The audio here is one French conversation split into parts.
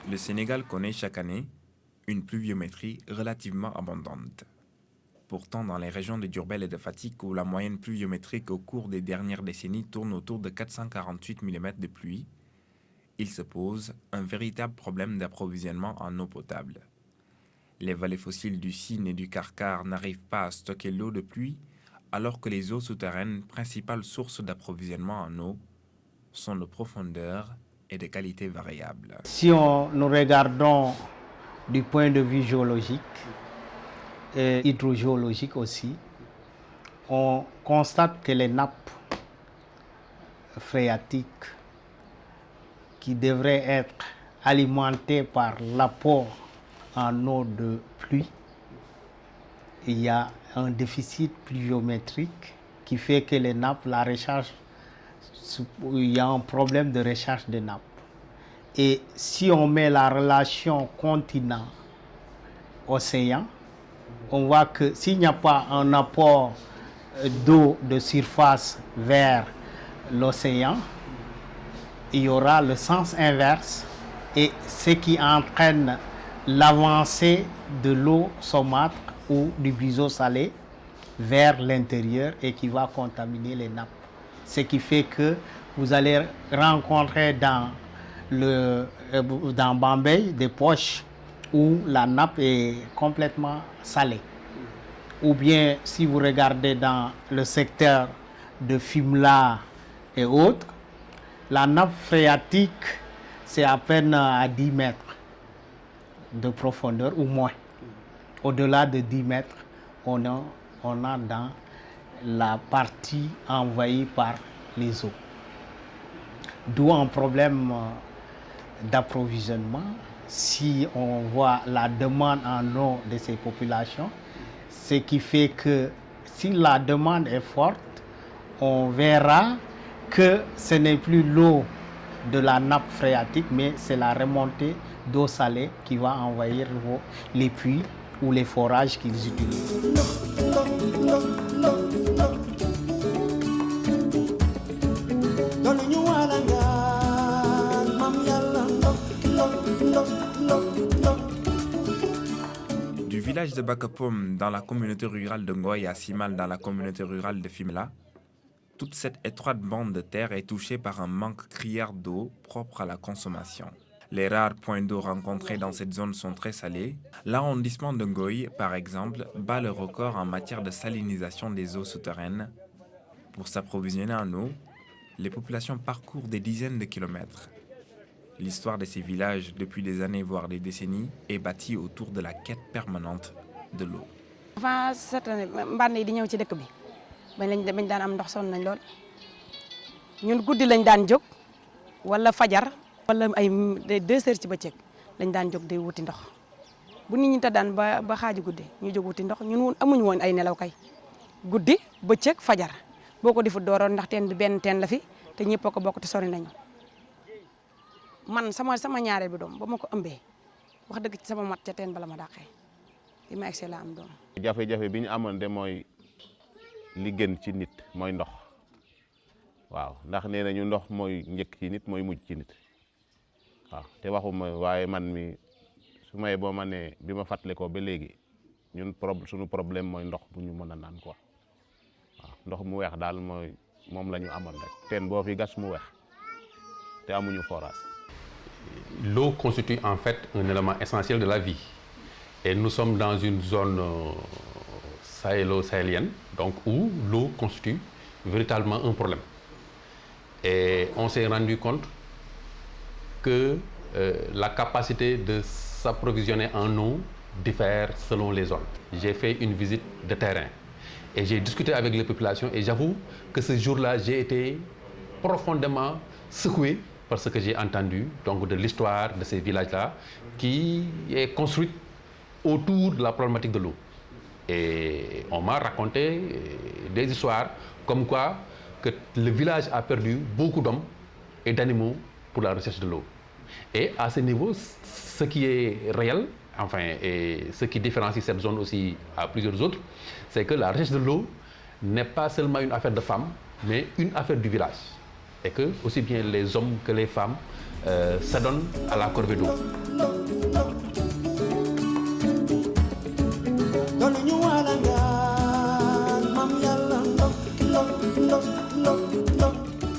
Le Sénégal connaît chaque année une pluviométrie relativement abondante. Pourtant, dans les régions de Diourbel et de Fatick, où la moyenne pluviométrique au cours des dernières décennies tourne autour de 448 mm de pluie, il se pose un véritable problème d'approvisionnement en eau potable. Les vallées fossiles du Sine et du Karkar n'arrivent pas à stocker l'eau de pluie, alors que les eaux souterraines, principales sources d'approvisionnement en eau, sont de profondeur et de qualité variables. Si nous regardons du point de vue géologique et hydrogéologique aussi, on constate que les nappes phréatiques qui devraient être alimentées par l'apport en eau de pluie, il y a un déficit pluviométrique qui fait que les nappes, la recharge, il y a un problème de recharge des nappes. Et si on met la relation continent-océan, on voit que s'il n'y a pas un apport d'eau de surface vers l'océan, il y aura le sens inverse et ce qui entraîne l'avancée de l'eau saumâtre ou du biseau salé vers l'intérieur et qui va contaminer les nappes. Ce qui fait que vous allez rencontrer dans Bambey des poches où la nappe est complètement salée. Ou bien si vous regardez dans le secteur de Fimela et autres, la nappe phréatique c'est à peine à 10 mètres de profondeur ou moins. Au-delà de 10 mètres, on a dans la partie envahie par les eaux. D'où un problème d'approvisionnement. Si on voit la demande en eau de ces populations, ce qui fait que si la demande est forte, on verra que ce n'est plus l'eau de la nappe phréatique, mais c'est la remontée d'eau salée qui va envahir les puits ou les forages qu'ils utilisent. Du village de Bakapom dans la communauté rurale de Ngoy à Simal dans la communauté rurale de Fimela, toute cette étroite bande de terre est touchée par un manque criard d'eau propre à la consommation. Les rares points d'eau rencontrés dans cette zone sont très salés. L'arrondissement de Ngoy, par exemple, bat le record en matière de salinisation des eaux souterraines. Pour s'approvisionner en eau, les populations parcourent des dizaines de kilomètres. L'histoire de ces villages, depuis des années voire des décennies, est bâtie autour de la quête permanente de l'eau. Avant cette année, mbànn yi di ñëw ci dëkk bi bañ daan am ndox sonn nañ lool ñun guddi lañ daan jóg wala fajar wala ay 2 heures ci bëccëg lañ daan jóg di wuti ndox bu nit ñi tëddaan ba xaaju guddi ñu jóg wuti ndox ñun amuñu woon ay nelaw kay guddi bëccëg fajar boo ko defut dooroon ndax teen bi benn teen la fi te ñëpp a ko bokk te sori nañu man sama ñaareel bi doom ba ma ko ëmbee wax dëgg ci sama mat ca teen bala ma dàqee bi ma egsee la am doom. jafe-jafe bi ñu amoon de mooy li gën ci nit mooy ndox waaw ndax nee nañu ndox mooy njëkk ci nit mooy mujj ci nit waaw te waxuma waaye man mi su may boo ma ne bi ma fàttali ko ba léegi ñun suñu problème mooy ndox bu ñu mën a naan quoi waaw ndox mu weex daal moom la ñu amoon rek teen boo fi gas mu weex te amuñu forage. L'eau constitue en fait un élément essentiel de la vie. Et nous sommes dans une zone sahélo-sahélienne, donc où l'eau constitue véritablement un problème. Et on s'est rendu compte que la capacité de s'approvisionner en eau diffère selon les zones. J'ai fait une visite de terrain et j'ai discuté avec les populations et j'avoue que ce jour-là, j'ai été profondément secoué par ce que j'ai entendu donc de l'histoire de ces villages-là qui est construite autour de la problématique de l'eau. Et on m'a raconté des histoires comme quoi que le village a perdu beaucoup d'hommes et d'animaux pour la recherche de l'eau. Et à ce niveau, ce qui est réel, enfin, et ce qui différencie cette zone aussi à plusieurs autres, c'est que la recherche de l'eau n'est pas seulement une affaire de femmes, mais une affaire du village. Et que aussi bien les hommes que les femmes s'adonnent à la corvée d'eau.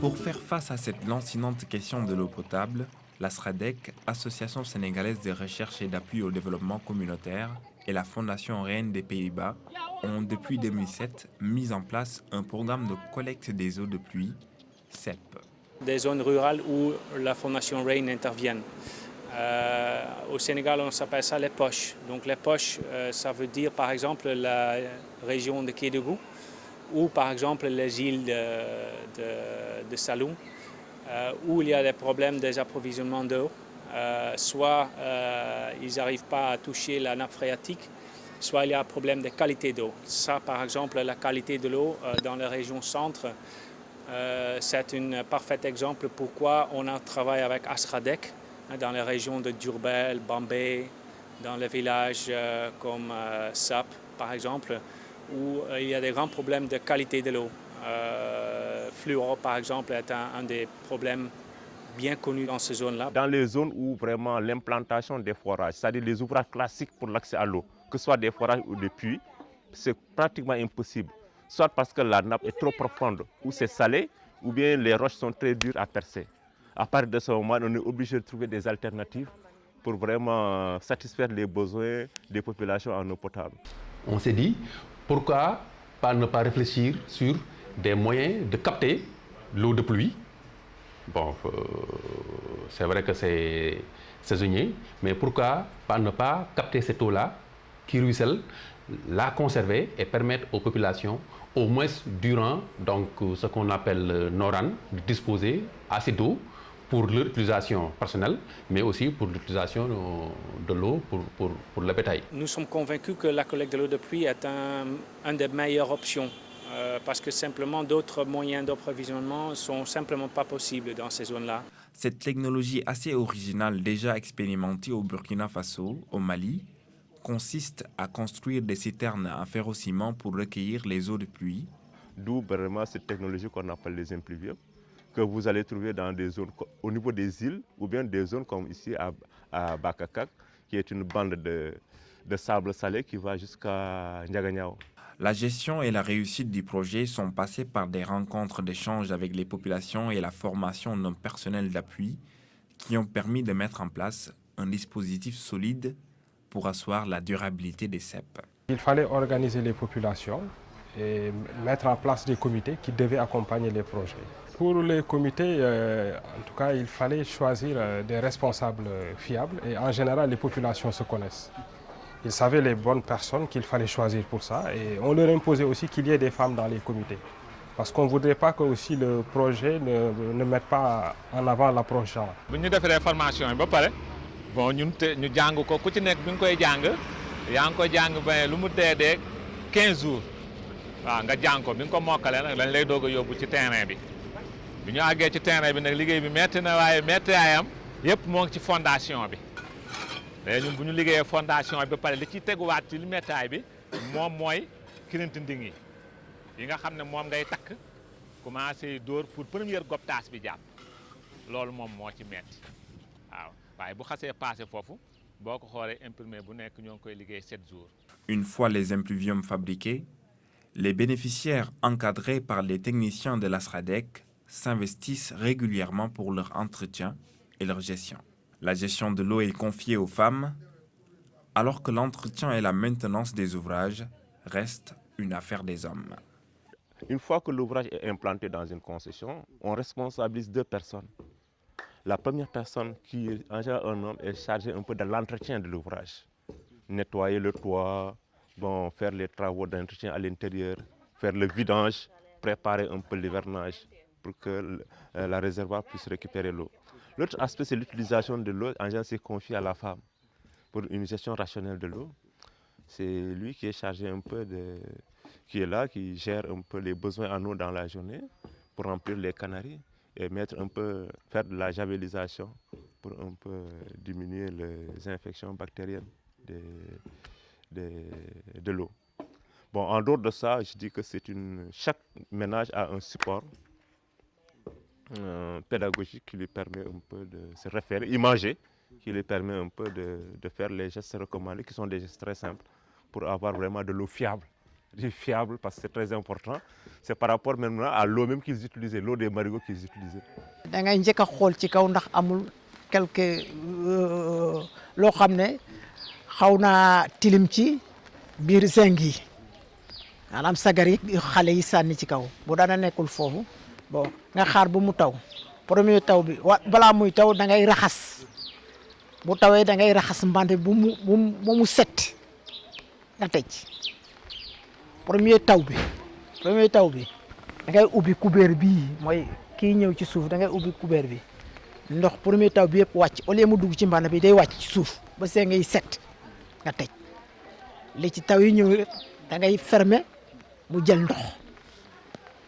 Pour faire face à cette lancinante question de l'eau potable, la SRADEC, Association sénégalaise de recherche et d'appui au développement communautaire, et la Fondation Reine des Pays-Bas ont depuis 2007 mis en place un programme de collecte des eaux de pluie, CEP. Des zones rurales où la Fondation Reine intervient. Au Sénégal, on s'appelle ça les poches. Donc les poches, ça veut dire par exemple la région de Kédougou ou par exemple les îles de Saloum, où il y a des problèmes des approvisionnements d'eau. Soit ils n'arrivent pas à toucher la nappe phréatique, soit il y a un problème de qualité d'eau. Ça, par exemple, la qualité de l'eau dans la région centre, c'est un parfait exemple pourquoi on a travaillé avec ASRADEC dans les régions de Diourbel, Bambey, dans les villages comme Sap, par exemple, où il y a des grands problèmes de qualité de l'eau. Fluor, par exemple, est un des problèmes bien connus dans ces zones-là. Dans les zones où vraiment l'implantation des forages, c'est-à-dire les ouvrages classiques pour l'accès à l'eau, que ce soit des forages ou des puits, c'est pratiquement impossible. Soit parce que la nappe est trop profonde, ou c'est salé, ou bien les roches sont très dures à percer. À partir de ce moment, on est obligé de trouver des alternatives pour vraiment satisfaire les besoins des populations en eau potable. On s'est dit, pourquoi ne pas réfléchir sur des moyens de capter l'eau de pluie. Bon, c'est vrai que c'est saisonnier, mais pourquoi ne pas capter cette eau-là qui ruisselle, la conserver et permettre aux populations, au moins durant donc, ce qu'on appelle NORAN, de disposer assez d'eau pour leur utilisation personnelle, mais aussi pour l'utilisation de l'eau pour le bétail. Nous sommes convaincus que la collecte de l'eau de pluie est une des meilleures options, parce que simplement d'autres moyens d'approvisionnement ne sont simplement pas possibles dans ces zones-là. Cette technologie assez originale déjà expérimentée au Burkina Faso, au Mali, consiste à construire des citernes en ferrociment pour recueillir les eaux de pluie. D'où vraiment cette technologie qu'on appelle les impluviums, que vous allez trouver dans des zones au niveau des îles ou bien des zones comme ici à Bakakak, qui est une bande de sable salé qui va jusqu'à Ndiaganiao. La gestion et la réussite du projet sont passées par des rencontres d'échange avec les populations et la formation d'un personnel d'appui qui ont permis de mettre en place un dispositif solide pour asseoir la durabilité des CEP. Il fallait organiser les populations et mettre en place des comités qui devaient accompagner les projets. Pour les comités, en tout cas, il fallait choisir des responsables fiables et en général, les populations se connaissent. Ils savaient les bonnes personnes qu'il fallait choisir pour ça et on leur imposait aussi qu'il y ait des femmes dans les comités. Parce qu'on ne voudrait pas que aussi le projet ne mette pas en avant l'approche genre. Nous avons fait des formations, bon, nous avons ko ku ci nek bi nga koy jang yaa ngi koy jang ba lu mu dee 15 jours waaw nga jang ko bi nga ko mokalé nak dañ lay doog a yóbbu ci terrain bi ñu àggee ci terrain bi nag liggéey bi metti na waaye mettiwaayam yëpp moo ngi ci fondation bi léegi ñun bu ñu liggéeyee fondation bi ba pare li ci teguwaat ci li méttaay bi moom mooy kirinti nding yi nga xam ne moom ngay takk commencé dóor pour première goptaas bi jàpp loolu moom moo ci metti waaw waaye bu xasee passé foofu boo ko xoolee imprimé bu nekk ñoo ngi koy liggéey 7 jours. Une fois les impluviums fabriqués, les bénéficiaires encadrés par les techniciens de la SRADEC s'investissent régulièrement pour leur entretien et leur gestion. La gestion de l'eau est confiée aux femmes, alors que l'entretien et la maintenance des ouvrages restent une affaire des hommes. Une fois que l'ouvrage est implanté dans une concession, on responsabilise 2 personnes. La première personne, qui est en général un homme, est chargée un peu de l'entretien de l'ouvrage. Nettoyer le toit, bon, faire les travaux d'entretien à l'intérieur, faire le vidange, préparer un peu l'hivernage pour que la réservoir puisse récupérer l'eau. L'autre aspect, c'est l'utilisation de l'eau. En général, c'est confié à la femme pour une gestion rationnelle de l'eau. C'est lui qui est chargé un peu qui est là, qui gère un peu les besoins en eau dans la journée pour remplir les canaries et faire de la javellisation pour un peu diminuer les infections bactériennes de l'eau. Bon, en dehors de ça, je dis que chaque ménage a un support pédagogique qui lui permet un peu de se référer, imager qui lui permet un peu de faire les gestes recommandés, qui sont des gestes très simples, pour avoir vraiment de l'eau fiable. Je dis fiable parce que c'est très important. C'est par rapport maintenant à l'eau même qu'ils utilisaient, l'eau des marigots qu'ils utilisaient. da ngay njëkk a xool ci kaw ndax amul quelque loo xam ne xaw naa tilim ci biir zinc yi maanaam sagar yi xale yi sànni ci kaw bu dana nekkul foofu bon nga xaar bu mu taw premier taw bi balaa muy taw da ngay raxas bu tawee da ngay raxas mbante bu mu set nga tëj premier taw bi da ngay ubbi kubéer bii mooy kii ñëw ci suuf da ngay ubbi kubéer bi ndox premier taw bi yëpp wàcc au lieu mu dugg ci mbànn bi day wàcc ci suuf ba see ngay set nga tëj li ci taw yi ñëw da ngay fermer mu jël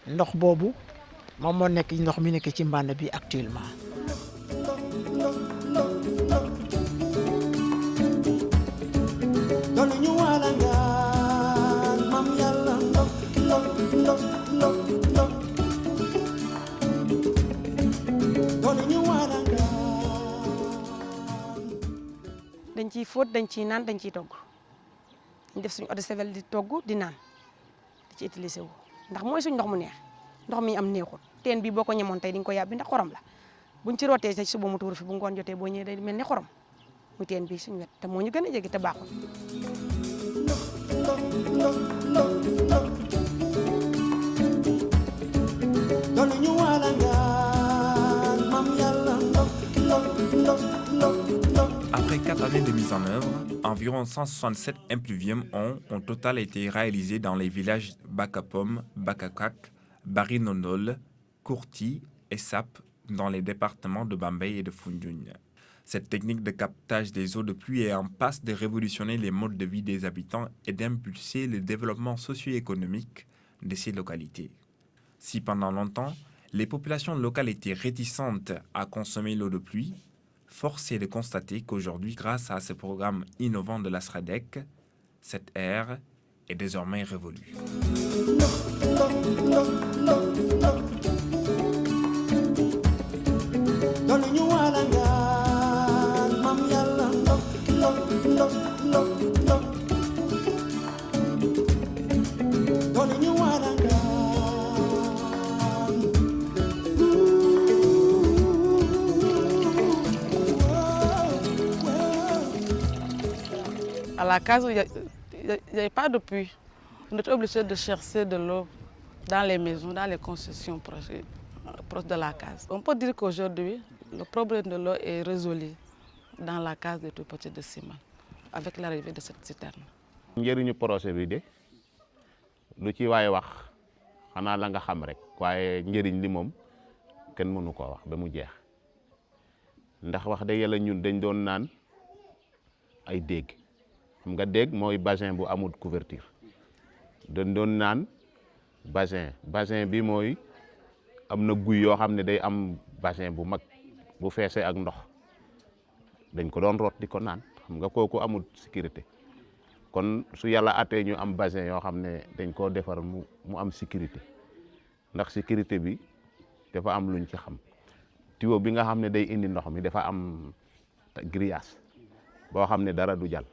ndox boobu moom moo nekk ndox mi nekk ci mbànn bi actuellement. dañ ciy fóot dañ ciy naan dañ ciy togg ñu def suñu eau de javel di togg di naan di ci utiliser wu ndax mooy suñ ndox mu neex ndox mi am neexul teen bi boo ko ñemoon tey di nga ko yàbbi ndax xorom la buñ ci rootee ci suba mu tuur fi bu ngoon jotee boo ñëwee day mel ni xorom muy teen bi suñu wet te moo ñu gën a jege te baaxul. Après 4 années de mise en œuvre, environ 167 impluviums ont en total été réalisés dans les villages Bakapom, Bakakak, Barinondol, Kourti et Sap dans les départements de Bambey et de Foundiougne. Cette technique de captage des eaux de pluie est en passe de révolutionner les modes de vie des habitants et d'impulser le développement socio-économique de ces localités. Si pendant longtemps, les populations locales étaient réticentes à consommer l'eau de pluie, force est de constater qu'aujourd'hui, grâce à ce programme innovant de la SRADEC, cette ère est désormais révolue. À la case, il n'y avait pas de puits. On était obligé de chercher de l'eau dans les maisons, dans les concessions proches de la case. On peut dire qu'aujourd'hui, le problème de l'eau est résolu dans la case de Tout Petit de Simal, avec l'arrivée de cette citerne. njëriñu projet bi de lu ci waaye wax xanaa la nga xam rek waaye njëriñ li moom kenn mënu koo wax ba mu jeex ndax wax dëgg yàlla ñun dañ doon naan ay déeg xam nga déeg mooy bassin bu amul couverture dañ doon naan bassin bi mooy am na guy yoo xam ne day am bassin bu mag bu feesee ak ndox dañ ko doon root di ko naan xam nga kooku amul sécurité kon su yàlla atee ñu am bassin yoo xam ne dañ koo defar mu am sécurité ndax sécurité bi dafa am luñ ci xam tuyau bi nga xam ne day indi ndox mi dafa am grillage boo xam ne dara du jàll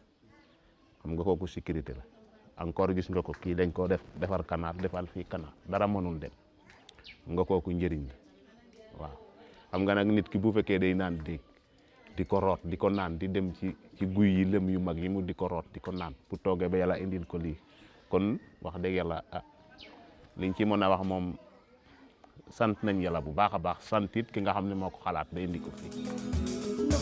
xam nga kooku sécurité la encore gis nga ko kii dañ koo defar canal defal fii canal dara mënul dem nga kooku njëriñ la waaw xam nga nag nit ki bu fekkee day naan déeg di ko root di ko naan di dem ci guy yi lëm yu mag yi mu di ko root di ko naan pour toogee ba yàlla indil ko lii kon wax dëgg yàlla liñ ci mën a wax moom sant nañ yàlla bu baax a baax sant it ki nga xam ne moo ko xalaat ba indi ko fii.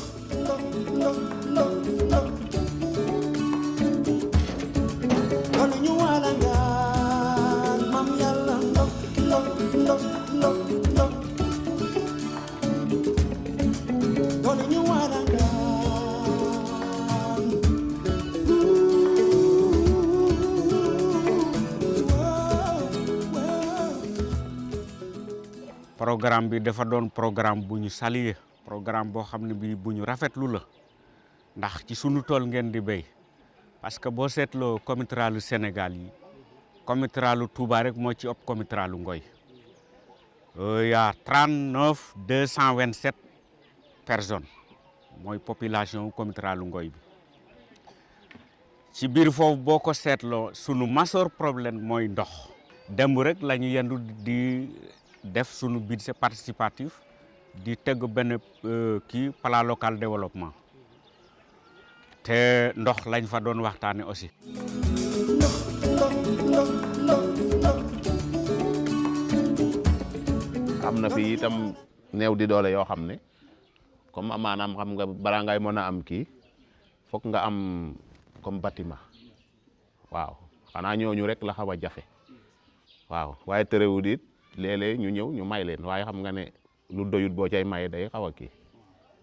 programme bi dafa doon programme bu ñu saluer programme boo xam ne bi bu ñu rafetlu la ndax ci sunu tool ngeen di béy parce que boo seetloo comitralu Sénégal yi comitralu Touba rek moo ci ëpp comitralu Ngoy y a 39 227 personnes mooy population communauté Ngoy bi ci biir foofu boo ko seetloo sunu majeur problème mooy ndox démb rek la ñu yendu di def sunu budget participatif di tëgg benn kii plan local développement te ndox lañ fa doon waxtaane aussi. am na fi itam néew di doole yoo xam ne comme maanaam xam nga balaa ngay mën a am kii fokk nga am comme bâtiment waaw xanaa ñooñu rek la xaw a jafe waaw waaye terewul it léeg-léeg ñu ñëw ñu may leen waaye xam nga ne lu doyut boo cay maye day xaw a kii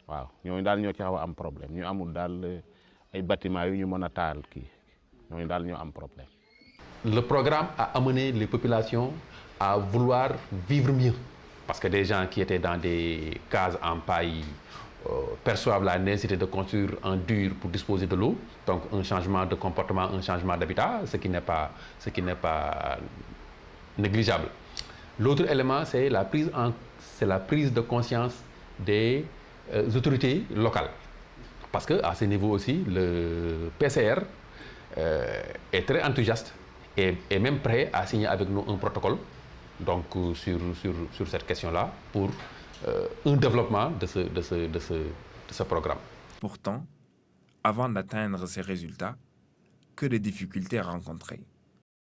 waaw ñooñu daal ñoo ci xaw a am problème ñu amul daal ay bâtiment yu ñu mën a taal kii ñooñu daal ñoo am problème. Le programme a amené les populations à vouloir vivre mieux parce que des gens qui étaient dans des cases en paille perçoivent la nécessité de construire en dur pour disposer de l'eau, donc un changement de comportement, un changement d'habitat, ce qui n'est pas négligeable. L'autre élément, c'est la prise de conscience des autorités locales. Parce qu'à ce niveau aussi, le PCR est très enthousiaste et est même prêt à signer avec nous un protocole donc, sur cette question-là pour un développement de ce programme. Pourtant, avant d'atteindre ces résultats, que de difficultés rencontrées.